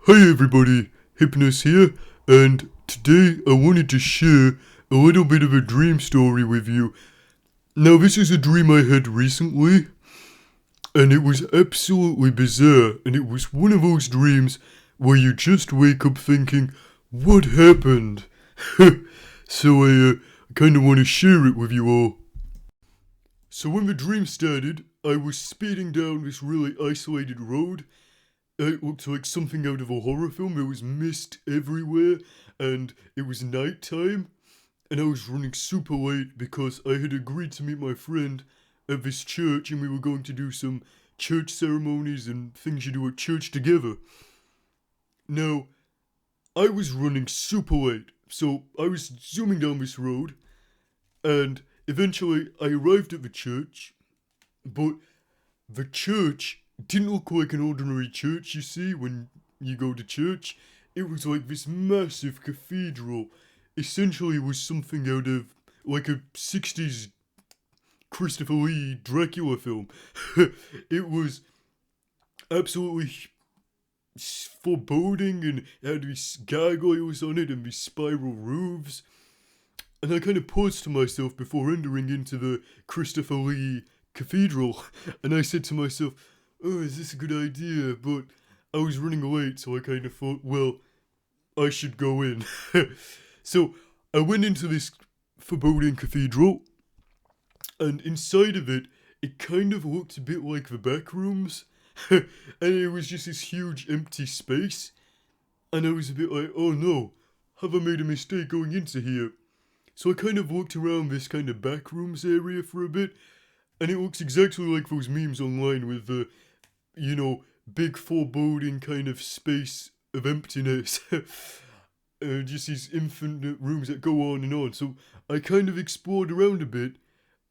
Hi everybody, Hypnos here, and today I wanted to share a little bit of a dream story with you. Now this is a dream I had recently, and it was absolutely bizarre, and it was one of those dreams where you just wake up thinking, what happened? So I kind of want to share it with you all. So when the dream started, I was speeding down this really isolated road. It looked like something out of a horror film. There was mist everywhere, and it was night time. And I was running super late because I had agreed to meet my friend at this church, and we were going to do some church ceremonies and things you do at church together. Now, I was running super late, so I was zooming down this road, and eventually I arrived at the church, but the church didn't look like an ordinary church you see when you go to church. It was like this massive cathedral. Essentially, it was something out of like a 60s Christopher Lee Dracula film. It was absolutely foreboding, and it had these gargoyles on it and these spiral roofs. And I kind of paused to myself before entering into the Christopher Lee cathedral, and I said to myself, oh, is this a good idea? But I was running late, so I kind of thought, well, I should go in. So I went into this foreboding cathedral, and inside of it, it kind of looked a bit like the backrooms. And it was just this huge empty space. And I was a bit like, oh no, have I made a mistake going into here? So I kind of looked around this kind of backrooms area for a bit, and it looks exactly like those memes online with the, big foreboding kind of space of emptiness. Just these infinite rooms that go on and on. So I kind of explored around a bit,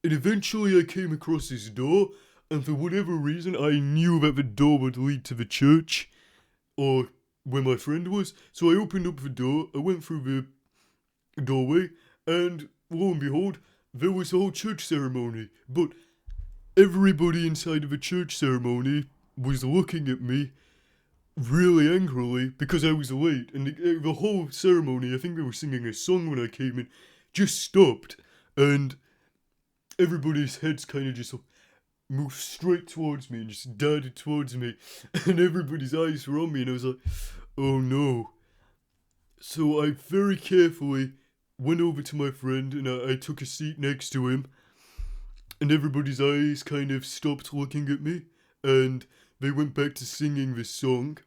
and eventually I came across this door, and for whatever reason I knew that the door would lead to the church, or where my friend was. So I opened up the door, I went through the doorway, and lo and behold, there was a whole church ceremony. But everybody inside of the church ceremony was looking at me really angrily because I was late, and the whole ceremony, I think they were singing a song when I came in, just stopped, and everybody's heads kind of just moved straight towards me and just darted towards me, and everybody's eyes were on me, and I was like, oh no. So I very carefully went over to my friend, and I took a seat next to him, and everybody's eyes kind of stopped looking at me, and they went back to singing this song.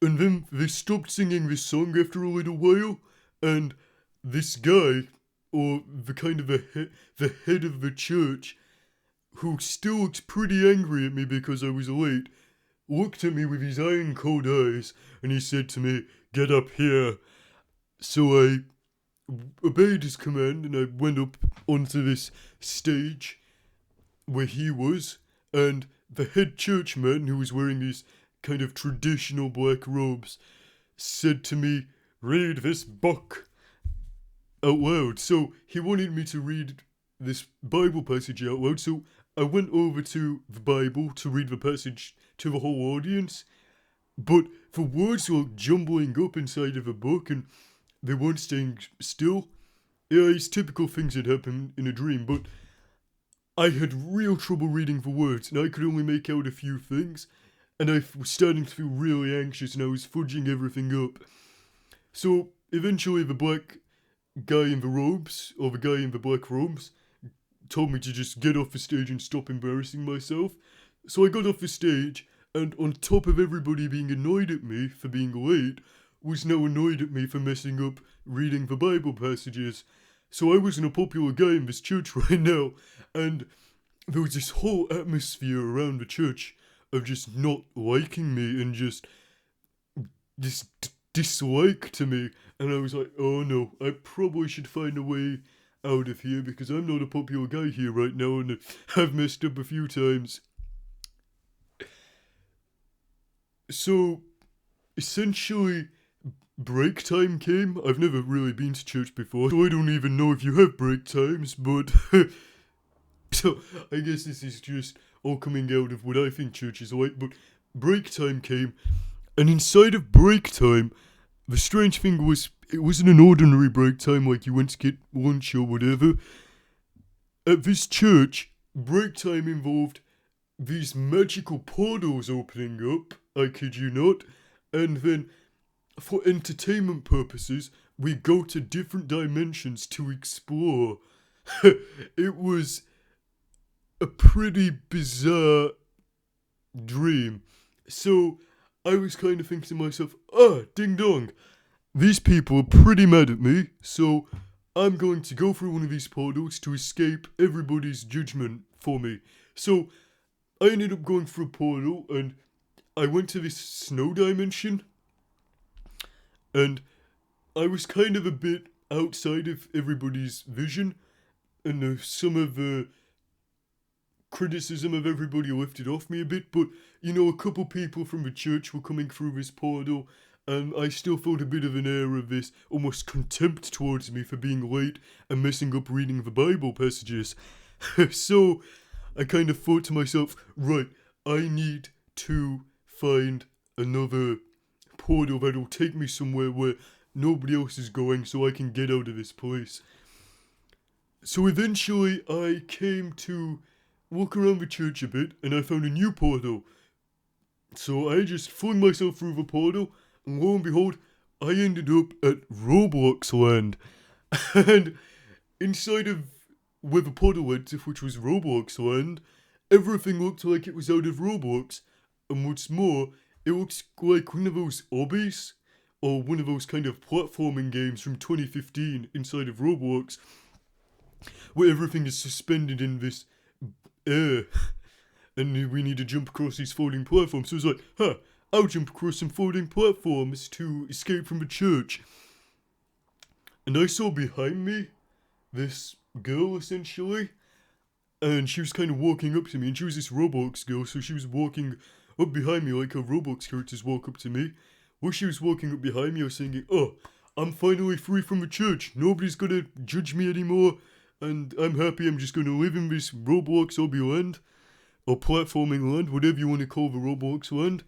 And then they stopped singing this song after a little while, and this guy, or the kind of the head of the church, who still looked pretty angry at me because I was late, looked at me with his iron cold eyes, and he said to me, get up here. So I obeyed his command, and I went up onto this stage where he was, and the head churchman, who was wearing these kind of traditional black robes, said to me, read this book out loud. So he wanted me to read this Bible passage out loud, so I went over to the Bible to read the passage to the whole audience, but the words were jumbling up inside of the book, and they weren't staying still. Yeah, it's typical things that happen in a dream, but I had real trouble reading the words, and I could only make out a few things, and I was starting to feel really anxious, and I was fudging everything up. So eventually the black guy in the robes, or the guy in the black robes, told me to just get off the stage and stop embarrassing myself. So I got off the stage, and on top of everybody being annoyed at me for being late, was now annoyed at me for messing up reading the Bible passages. So I wasn't a popular guy in this church right now, and there was this whole atmosphere around the church of just not liking me and just this dislike to me, and I was like, oh no, I probably should find a way out of here because I'm not a popular guy here right now, and I've messed up a few times. So essentially, break time came. I've never really been to church before, so I don't even know if you have break times, but so I guess this is just all coming out of what I think church is like. But break time came, And inside of break time, the strange thing was, it wasn't an ordinary break time like you went to get lunch or whatever. At this church, break time involved these magical portals opening up, I kid you not, and then, for entertainment purposes, we go to different dimensions to explore. It was a pretty bizarre dream. So, I was kind of thinking to myself, ding dong, these people are pretty mad at me, so I'm going to go through one of these portals to escape everybody's judgment for me. So, I ended up going through a portal, and I went to this snow dimension, and I was kind of a bit outside of everybody's vision, and some of the criticism of everybody lifted off me a bit, but, a couple people from the church were coming through this portal, and I still felt a bit of an air of this almost contempt towards me for being late and messing up reading the Bible passages. So, I kind of thought to myself, right, I need to find another portal that'll take me somewhere where nobody else is going so I can get out of this place. So eventually I came to walk around the church a bit and I found a new portal. So I just flung myself through the portal and lo and behold, I ended up at Roblox land. And inside of where the portal went, which was Roblox land, everything looked like it was out of Roblox. And what's more, it looks like one of those obbies, or one of those kind of platforming games from 2015 inside of Roblox, where everything is suspended in this air, and we need to jump across these floating platforms. So it's like, I'll jump across some floating platforms to escape from the church. And I saw behind me this girl, essentially, and she was kind of walking up to me, and she was this Roblox girl, so she was walking up behind me like how Roblox characters walk up to me. While she was walking up behind me, I was thinking, I'm finally free from the church, nobody's gonna judge me anymore, and I'm happy I'm just gonna live in this Roblox obby land, or platforming land, whatever you want to call the Roblox land.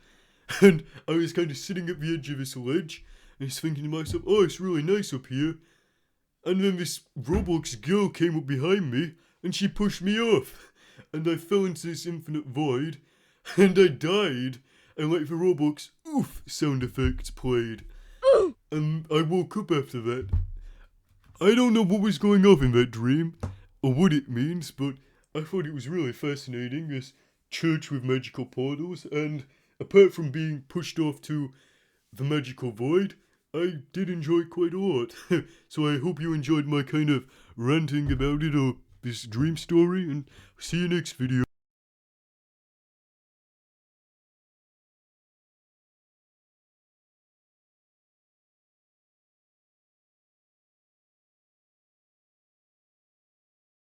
And I was kind of sitting at the edge of this ledge, and I was thinking to myself, it's really nice up here. And then this Roblox girl came up behind me, and she pushed me off. And I fell into this infinite void, and I died, and like the Roblox oof sound effect played. And I woke up after that. I don't know what was going on in that dream, or what it means, but I thought it was really fascinating, this church with magical portals, and apart from being pushed off to the magical void, I did enjoy it quite a lot. So I hope you enjoyed my kind of ranting about it or this dream story, and see you next video.